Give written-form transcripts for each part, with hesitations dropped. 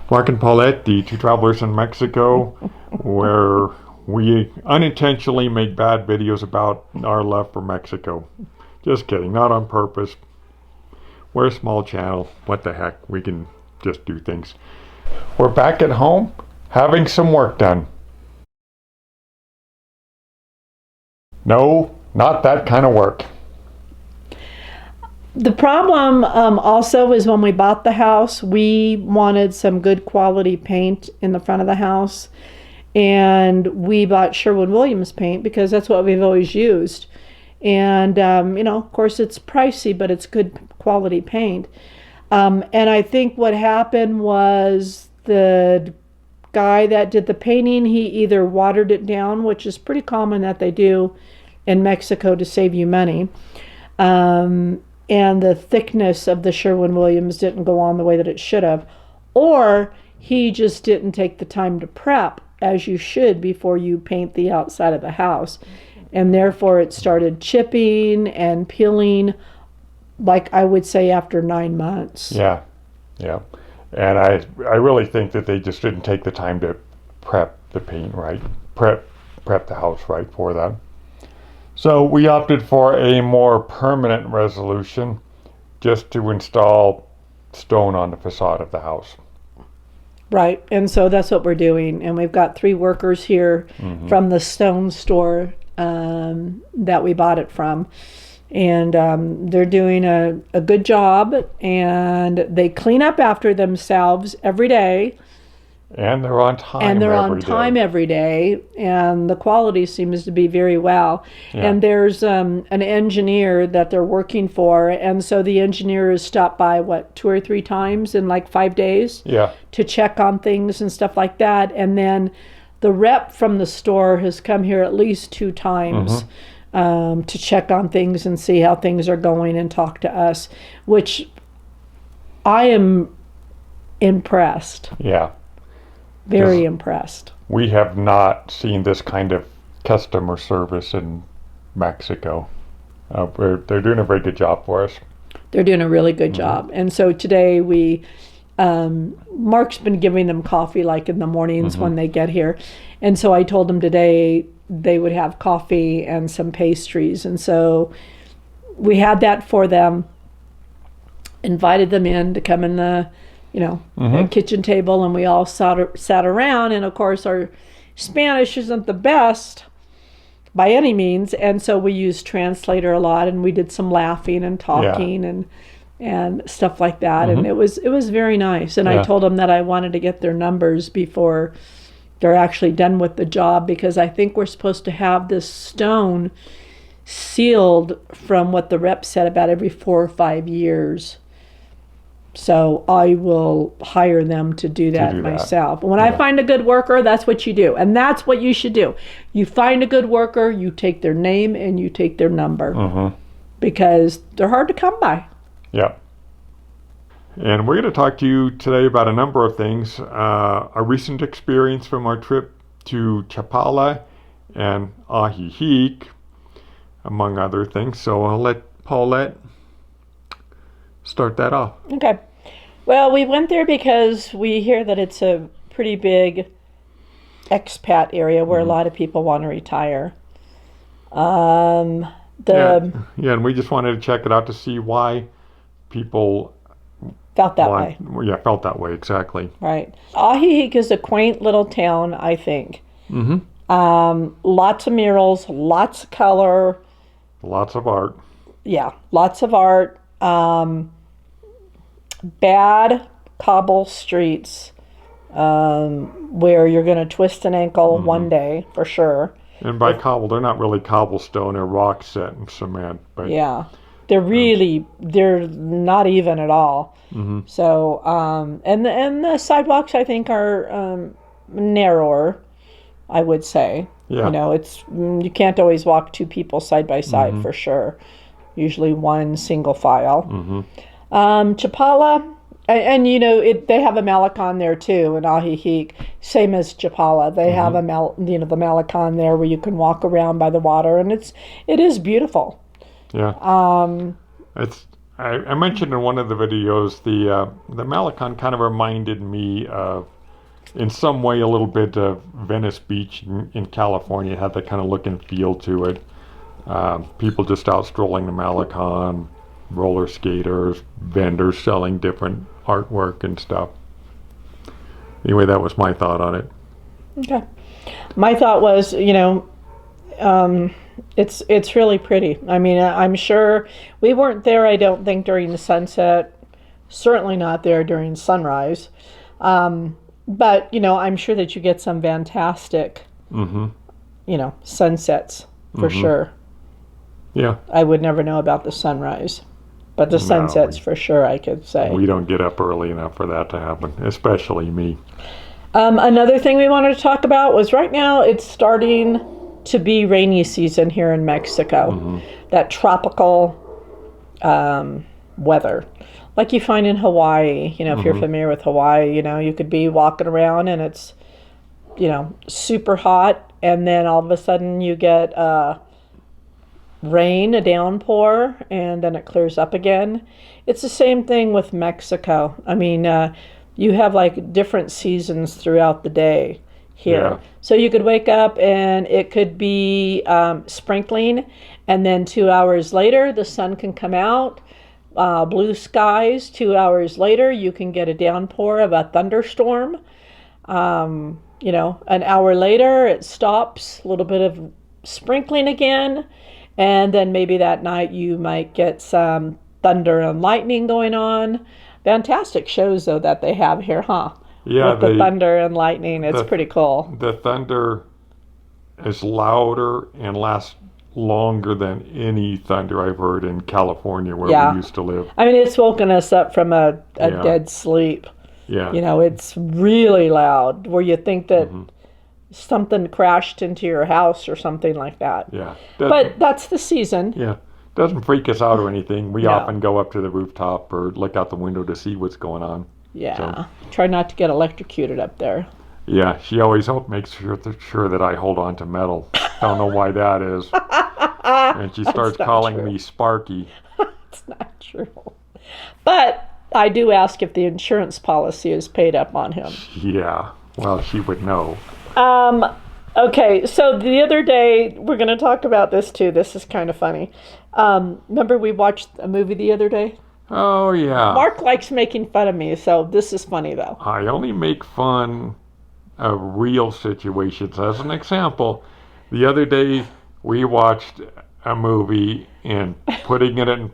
Mark and Paulette, the two travelers in Mexico, where we unintentionally make bad videos about our love for Mexico. Just kidding, not on purpose. We're a small channel. What the heck? We can just do things. We're back at home having some work done. No, not that kind of work. The problem also is when we bought the house, we wanted some good quality paint in the front of the house. And we bought Sherwin-Williams paint because that's what we've always used. And, of course it's pricey, but it's good quality paint. And I think what happened was the guy that did the painting, he either watered it down, which is pretty common that they do in Mexico to save you money. And the thickness of the Sherwin-Williams didn't go on the way that it should have. Or he just didn't take the time to prep as you should before you paint the outside of the house. And therefore it started chipping and peeling, like I would say after 9 months. Yeah. And I really think that they just didn't take the time to prep the paint right, prep the house right for that. So we opted for a more permanent resolution, just to install stone on the facade of the house. Right, and so that's what we're doing. And we've got 3 workers here from the stone store that we bought it from. And they're doing a good job, and they clean up after themselves every day. And they're on time every day, and the quality seems to be very well. Yeah. And there's an engineer that they're working for, and so the engineer has stopped by, 2 or 3 times in like 5 days to check on things and stuff like that. And then the rep from the store has come here at least 2 times to check on things and see how things are going and talk to us, which I am impressed. Yeah. Very impressed. We have not seen this kind of customer service in Mexico. They're doing a very good job for us. They're doing a really good job. And so today Mark's been giving them coffee like in the mornings when they get here. And so I told them today they would have coffee and some pastries. And so we had that for them, invited them in to come in the kitchen table, and we all sat around. And of course our Spanish isn't the best by any means, and so we used translator a lot, and we did some laughing and talking and stuff like that. And it was very nice. And I told them that I wanted to get their numbers before they're actually done with the job, because I think we're supposed to have this stone sealed, from what the rep said, about every 4 or 5 years. So I will hire them to do that myself. When I find a good worker, that's what you do. And that's what you should do. You find a good worker, you take their name and you take their number. Because they're hard to come by. Yeah. And we're going to talk to you today about a number of things. A recent experience from our trip to Chapala and Ajijic, among other things. So I'll let Paulette start that off. Okay. Well, we went there because we hear that it's a pretty big expat area where a lot of people want to retire. And we just wanted to check it out to see why people felt that way. Yeah, felt that way, exactly. Right. Ajijic is a quaint little town, I think. Lots of murals, lots of color. Lots of art. Yeah, lots of art. Bad cobble streets where you're going to twist an ankle one day for sure. And by cobble, they're not really cobblestone, they're rock set and cement. But yeah, they're not even at all. So and the sidewalks, I think, are narrower, I would say. Yeah. It's you can't always walk 2 people side by side for sure. Usually one single file. Chapala, and they have a Malecon there too in Ajijic, same as Chapala. They have the Malecon there where you can walk around by the water, and it is beautiful. Yeah. I mentioned in one of the videos the Malecon kind of reminded me of, in some way, a little bit of Venice Beach in California. It had that kind of look and feel to it. People just out strolling the Malecon, roller skaters, vendors selling different artwork and stuff. Anyway, that was my thought on it. Okay. My thought was, it's really pretty. I mean, I'm sure we weren't there, I don't think, during the sunset. Certainly not there during sunrise. But, I'm sure that you get some fantastic, sunsets for sure. Yeah. I would never know about the sunrise. But the sunsets for sure, I could say. We don't get up early enough for that to happen, especially me. Another thing we wanted to talk about was right now it's starting to be rainy season here in Mexico. That tropical weather. Like you find in Hawaii, if you're familiar with Hawaii, you could be walking around and it's, super hot. And then all of a sudden you get rain, a downpour, and then it clears up again. It's the same thing with Mexico. I mean, you have like different seasons throughout the day here. Yeah. So you could wake up and it could be sprinkling, and then 2 hours later the sun can come out, blue skies. 2 hours later you can get a downpour of a thunderstorm. An hour later it stops, a little bit of sprinkling again. And then maybe that night you might get some thunder and lightning going on. Fantastic shows, though, that they have here, huh? Yeah. With the thunder and lightning. It's pretty cool. The thunder is louder and lasts longer than any thunder I've heard in California where we used to live. I mean, it's woken us up from a dead sleep. Yeah. It's really loud where you think that something crashed into your house or something like that. Yeah. But that's the season. Yeah. Doesn't freak us out or anything. We often go up to the rooftop or look out the window to see what's going on. Yeah. So, try not to get electrocuted up there. Yeah. She always makes sure that I hold on to metal. Don't know why that is. And she starts calling me Sparky. It's not true. But I do ask if the insurance policy is paid up on him. Yeah. Well, she would know. Okay, so the other day, we're going to talk about this too. This is kind of funny. Remember we watched a movie the other day? Oh, yeah. Mark likes making fun of me, so this is funny though. I only make fun of real situations. As an example, the other day we watched a movie, and putting it in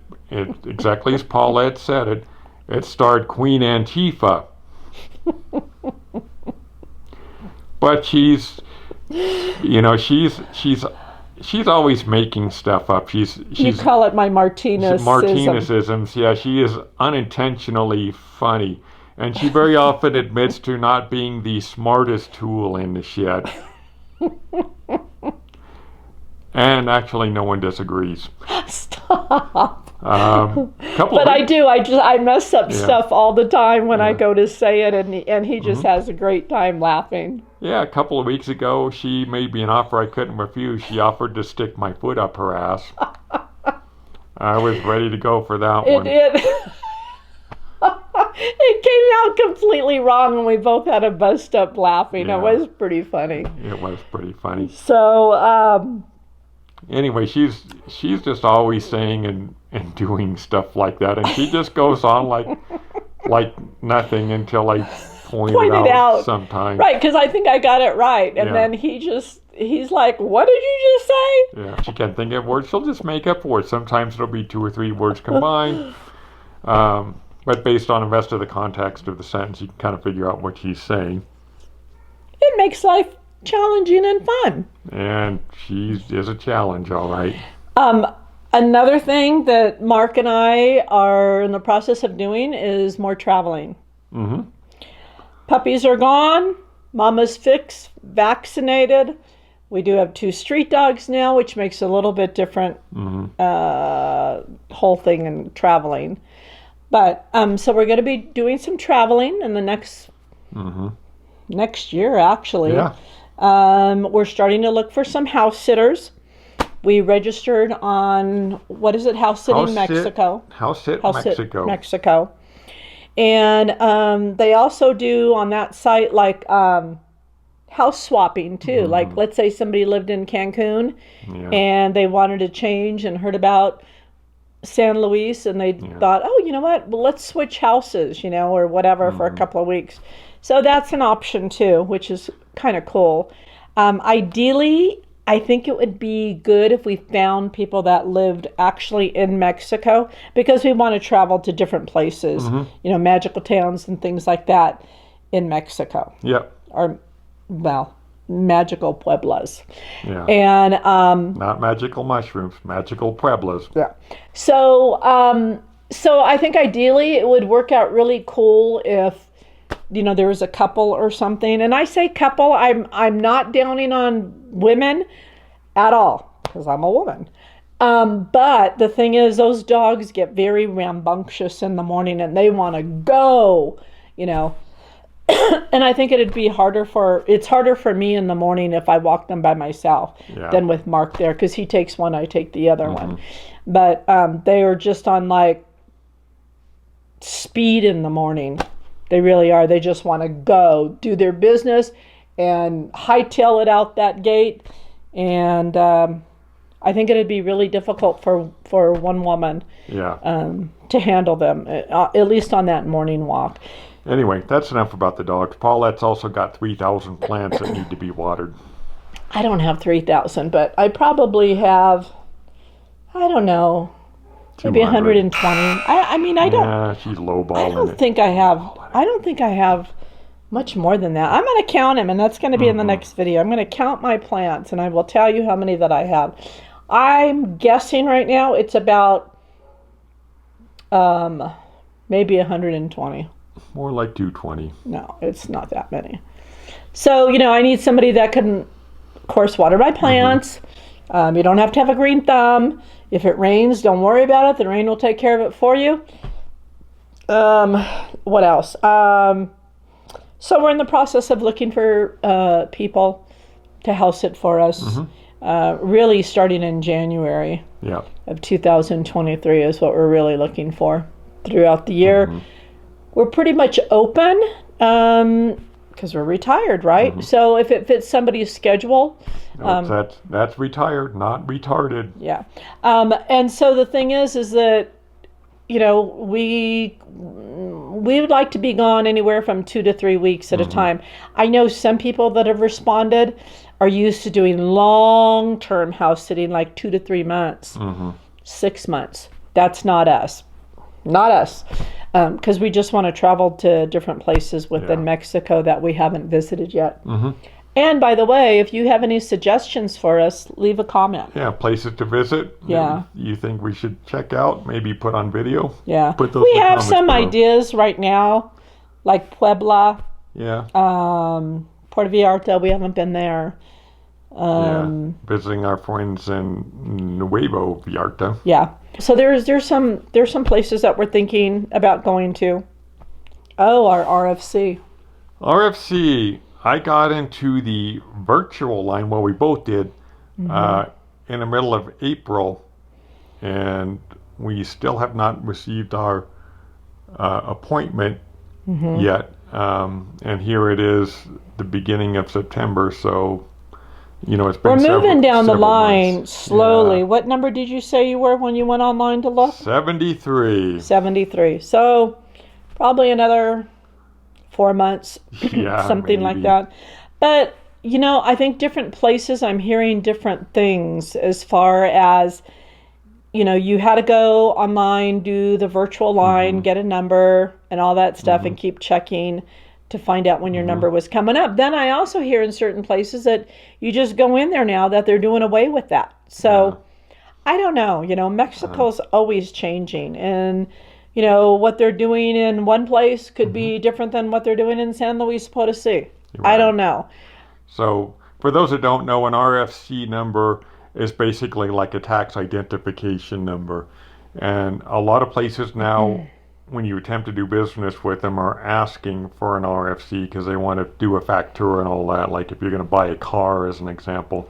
exactly as Paulette said it, it starred Queen Antifa. But she's always making stuff up. She's You call it my Martinez. Martinezisms. Yeah, she is unintentionally funny, and she very often admits to not being the smartest tool in the shed. And actually, no one disagrees. Stop. But I mess up stuff all the time when I go to say it, and he just has a great time laughing. Yeah, a couple of weeks ago, she made me an offer I couldn't refuse. She offered to stick my foot up her ass. I was ready to go for that one. It came out completely wrong, and we both had a bust up laughing. Yeah. It was pretty funny. It was pretty funny. So, anyway, she's just always saying and doing stuff like that, and she just goes on like nothing until I point it out sometimes. Right, because I think I got it right, and then he's like, "What did you just say?" Yeah, she can't think of words. She'll just make up words. Sometimes it'll be 2 or 3 words combined. But based on the rest of the context of the sentence, you can kind of figure out what she's saying. It makes life challenging and fun. And she is a challenge, all right. Another thing that Mark and I are in the process of doing is more traveling. Mm-hmm. Puppies are gone. Mama's vaccinated. We do have 2 street dogs now, which makes a little bit different whole thing in traveling. But so we're going to be doing some traveling in the next year, actually. Yeah. We're starting to look for some house sitters We registered on, what is it, House Sitting Mexico. House Sit Mexico. Mexico. And they also do on that site like house swapping too. Like, let's say somebody lived in Cancun and they wanted to change and heard about San Luis and they thought, oh, you know what? Well, let's switch houses, or whatever for a couple of weeks. So that's an option too, which is kind of cool. Ideally, I think it would be good if we found people that lived actually in Mexico, because we want to travel to different places, magical towns and things like that in Mexico. Yep. Or, well, magical pueblas. Yeah. And not magical mushrooms, magical pueblas. Yeah. So I think ideally it would work out really cool if there was a couple or something. And I say couple, I'm not downing on women at all, because I'm a woman. But the thing is, those dogs get very rambunctious in the morning and they want to go, And I think it's harder for me in the morning if I walk them by myself than with Mark there, because he takes one, I take the other one. But they are just on like speed in the morning. They really are. They just want to go do their business and hightail it out that gate. And I think it'd be really difficult for one woman to handle them, at least on that morning walk. Anyway, that's enough about the dogs. Paulette's also got 3,000 plants that need to be watered. I don't have 3,000, but I probably have, I don't know, maybe 120. I mean, I don't. Yeah, she's lowballing I don't think I have much more than that. I'm going to count them, and that's going to be in the next video. I'm going to count my plants, and I will tell you how many that I have. I'm guessing right now it's about maybe 120. More like 220. No, it's not that many. So, I need somebody that can, of course, water my plants. You don't have to have a green thumb. If it rains, don't worry about it. The rain will take care of it for you. What else? So we're in the process of looking for people to house it for us. Really starting in January of 2023 is what we're really looking for throughout the year. We're pretty much open because we're retired, right? So if it fits somebody's schedule. That's retired, not retarded. Yeah. And so the thing is that, we would like to be gone anywhere from 2 to 3 weeks at a time. I know some people that have responded are used to doing long-term house sitting, like 2 to 3 months, 6 months. That's not us. Not us. Because we just want to travel to different places within Mexico that we haven't visited yet. And by the way, if you have any suggestions for us, leave a comment. Yeah, places to visit. Yeah. You think we should check out, maybe put on video? Yeah. Put those we have some ideas right now, like Puebla. Yeah. Puerto Vallarta, we haven't been there. Visiting our friends in Nuevo Vallarta. Yeah. So there's some places that we're thinking about going to. Oh, our RFC. RFC. I got into the virtual line, well, we both did, in the middle of April, and we still have not received our appointment yet. And here it is, the beginning of September, so, it's been We're moving down the line months. slowly. Yeah. What number did you say you were when you went online to look? 73. 73. So probably another 4 months, something like that. But, I think different places, I'm hearing different things as far as, you had to go online, do the virtual line, get a number and all that stuff and keep checking to find out when your number was coming up. Then I also hear in certain places that you just go in there now that they're doing away with that. So I don't know, Mexico's always changing, and what they're doing in one place could be different than what they're doing in San Luis Potosí. I don't know. So for those that don't know, an RFC number is basically like a tax identification number. And a lot of places now, when you attempt to do business with them, are asking for an RFC because they want to do a factura and all that. Like if you're going to buy a car, as an example,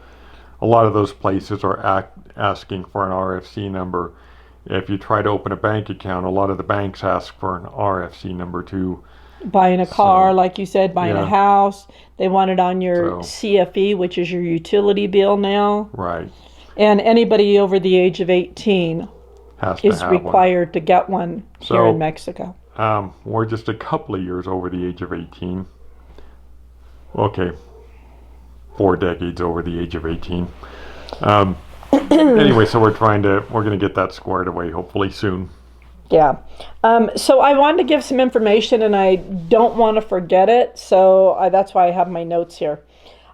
a a lot of those places are asking for an RFC number. If you try to open a bank account, a lot of the banks ask for an RFC number too. Buying a car, So, like you said, buying a yeah. house. They want it on your So, CFE, which is your utility bill now. right. And anybody over the age of 18 Has to is have one. required to get one here in So, Mexico. we're just a couple of years over the age of 18. Okay, 4 decades over the age of 18. Anyway, so we're going to get that squared away hopefully soon. Yeah. So I wanted to give some information, and I don't want to forget it. So that's why I have my notes here.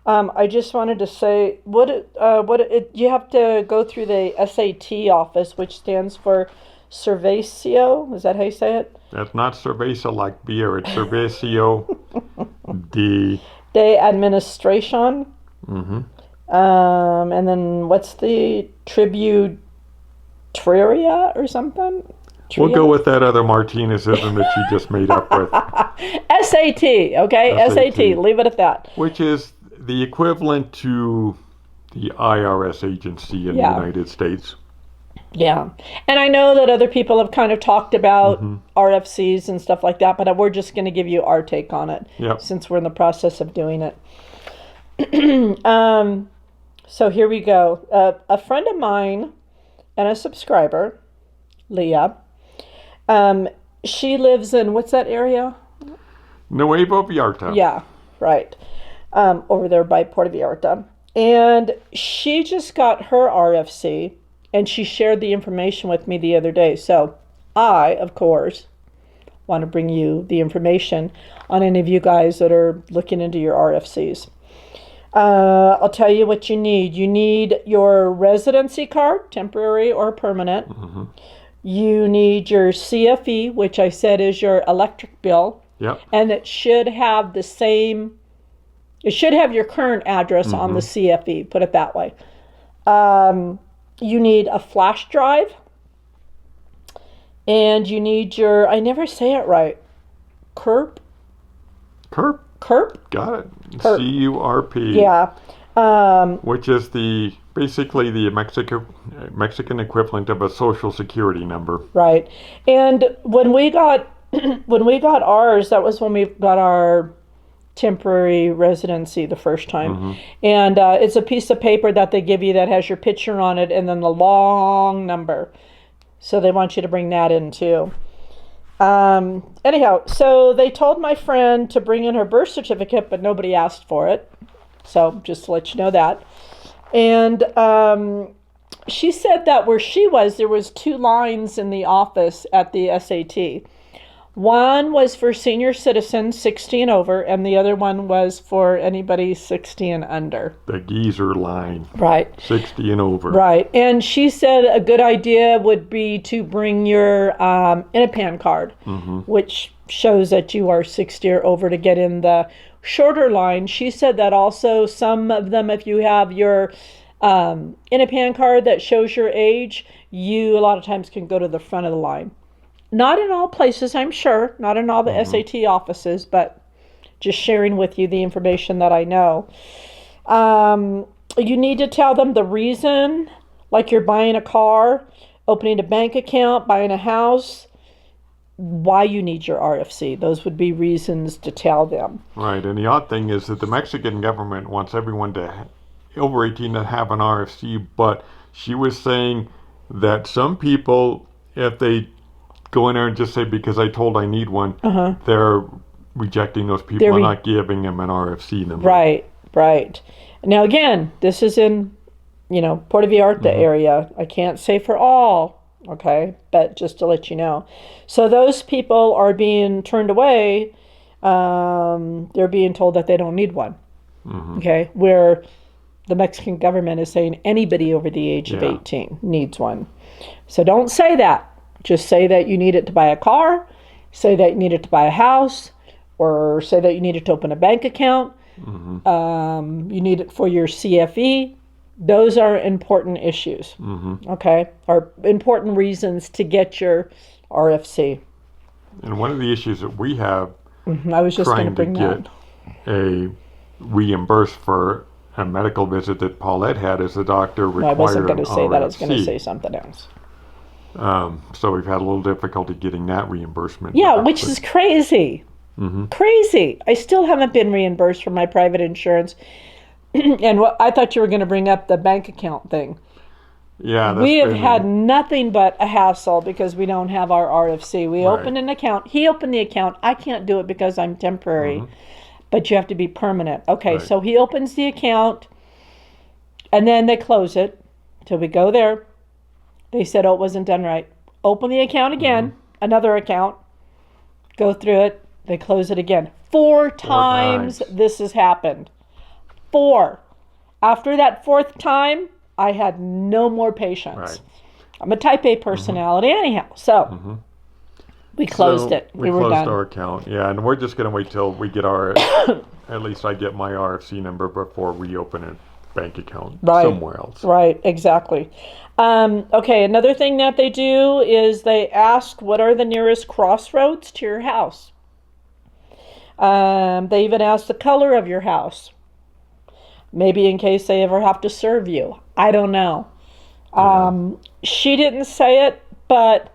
I just wanted to say, you have to go through the SAT office, which stands for Servicio. Is that how you say it? That's not cerveza like beer. It's Servicio de... De Administration. Mm-hmm. And then what's the Tributraria or something? We'll go with that other Martinezism that you just made up with. SAT, okay? SAT, leave it at that. Which is the equivalent to the IRS agency in the United States. Yeah. And I know that other people have kind of talked about RFCs and stuff like that, but we're just going to give you our take on it since we're in the process of doing it. So here we go. A friend of mine and a subscriber, Leah, she lives in, what's that area? Nuevo Vallarta. Yeah, right. Over there by Puerto Vallarta. And she just got her RFC, and she shared the information with me the other day. So I, of course, want to bring you the information on any of you guys that are looking into your RFCs. I'll tell you what you need. You need your residency card, temporary or permanent. Mm-hmm. You need your CFE, which I said is your electric bill. Yep. And it should have the same, it should have your current address on the CFE, put it that way. You need a flash drive. And you need your, I never say it right, CURP? CURP? CURP? Got it. CURP. CURP. Yeah. Which is basically the Mexican equivalent of a social security number. Right. And when we got ours, that was when we got our temporary residency the first time. And it's a piece of paper that they give you that has your picture on it and then the long number. So they want you to bring that in too. Anyhow, so they told my friend to bring in her birth certificate, but nobody asked for it. So just to let you know that. And she said that where she was, there was 2 lines in the office at the SAT. One was for senior citizens 60 and over, and the other one was for anybody 60 and under. The geezer line. Right. 60 and over. Right. And she said a good idea would be to bring your INAPAN card, which shows that you are 60 or over to get in the shorter line. She said that also some of them, if you have your INAPAN card that shows your age, you a lot of times can go to the front of the line. Not in all places, I'm sure. Not in all the SAT offices, but just sharing with you the information that I know. You need to tell them the reason, like you're buying a car, opening a bank account, buying a house, why you need your RFC. Those would be reasons to tell them. Right, and the odd thing is that the Mexican government wants everyone over 18 to have an RFC, but she was saying that some people, if they go in there and just say, because I told I need one, they're rejecting those people and not giving them an RFC number. Right, right. Now again, this is in, Puerto Vallarta area. I can't say for all, okay, but just to let you know. So those people are being turned away. They're being told that they don't need one, okay, where the Mexican government is saying anybody over the age of 18 needs one. So don't say that. Just say that you need it to buy a car, say that you need it to buy a house, or say that you need it to open a bank account. You need it for your CFE. Those are important issues, okay, are important reasons to get your RFC. And one of the issues that we have I was just going to bring get a reimbursed for a medical visit that Paulette had as the doctor No, I required wasn't going an to say that. I was going to RFC. say something else. So we've had a little difficulty getting that reimbursement. Yeah, back, which but- is crazy. Crazy. I still haven't been reimbursed for my private insurance. And I thought you were going to bring up the bank account thing. Yeah, that's We have been- had nothing but a hassle because we don't have our RFC. We Right. opened an account. He opened the account. I can't do it because I'm temporary, but you have to be permanent. Okay, Right. so he opens the account, and then they close it. So we go there. They said, oh, it wasn't done right. Open the account again, another account. Go through it. They close it again. Four times this has happened. 4. After that 4th time, I had no more patience. Right. I'm a type A personality anyhow. So we closed it. We were closed done. our account. Yeah, and we're just going to wait till we get our, at least I get my RFC number before we open a bank account somewhere else. Right, exactly. Okay, another thing that they do is they ask what are the nearest crossroads to your house. They even ask the color of your house. Maybe in case they ever have to serve you. I don't know. She didn't say it, but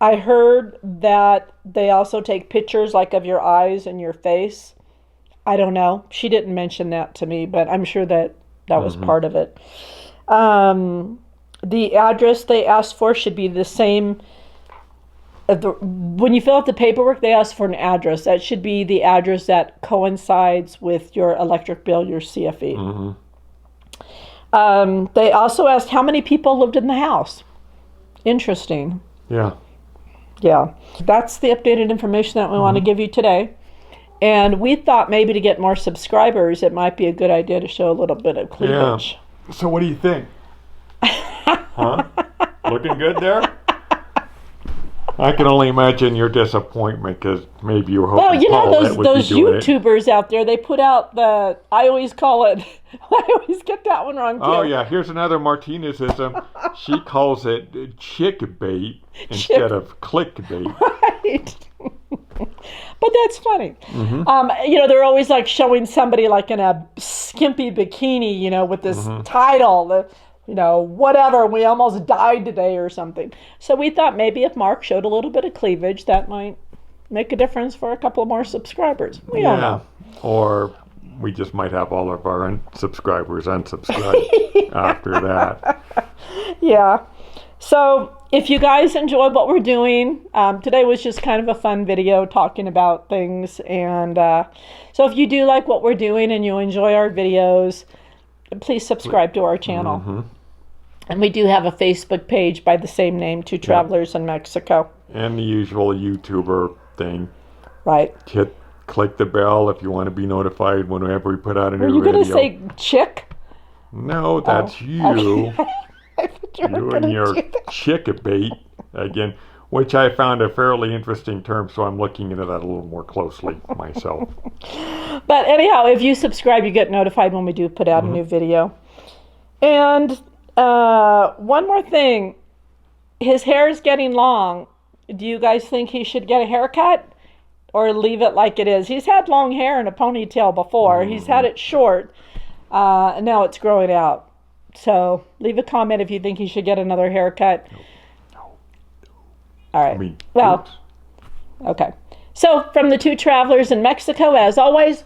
I heard that they also take pictures like of your eyes and your face. I don't know. She didn't mention that to me, but I'm sure that was part of it. The address they asked for should be the same. When you fill out the paperwork, they ask for an address. That should be the address that coincides with your electric bill, your CFE. They also asked how many people lived in the house. Interesting. Yeah. Yeah. That's the updated information that we want to give you today. And we thought maybe to get more subscribers, it might be a good idea to show a little bit of cleavage. Yeah. So what do you think? Huh? Looking good there? I can only imagine your disappointment because maybe you were hoping Well, you know Paulette would those be doing it. YouTubers out there, they put out I always call it, I always get that one wrong too. Oh yeah, here's another Martinezism. She calls it chick bait instead of clickbait. Right. But that's funny. They're always like showing somebody like in a skimpy bikini, with this title, whatever, we almost died today or something. So we thought maybe if Mark showed a little bit of cleavage, that might make a difference for a couple more subscribers. We don't know. Or we just might have all of our subscribers unsubscribe after that. Yeah. So if you guys enjoyed what we're doing, today was just kind of a fun video talking about things. And so if you do like what we're doing and you enjoy our videos, please subscribe to our channel. And we do have a Facebook page by the same name, Two Travelers in Mexico. And the usual YouTuber thing. Right. Click the bell if you want to be notified whenever we put out a new Were you video. going to say chick? No, that's you. Okay. I thought you were You gonna and your do that. chick bait again, which I found a fairly interesting term, so I'm looking into that a little more closely myself. But anyhow, if you subscribe, you get notified when we do put out a new video. And one more thing. His hair is getting long. Do you guys think he should get a haircut or leave it like it is? He's had long hair in a ponytail before. He's had it short. And now it's growing out. So leave a comment if you think he should get another haircut. No. All right. I mean, well, oops. okay. So from the Two Travelers in Mexico, as always,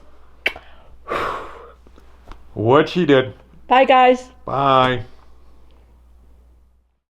What she did. bye guys. Bye.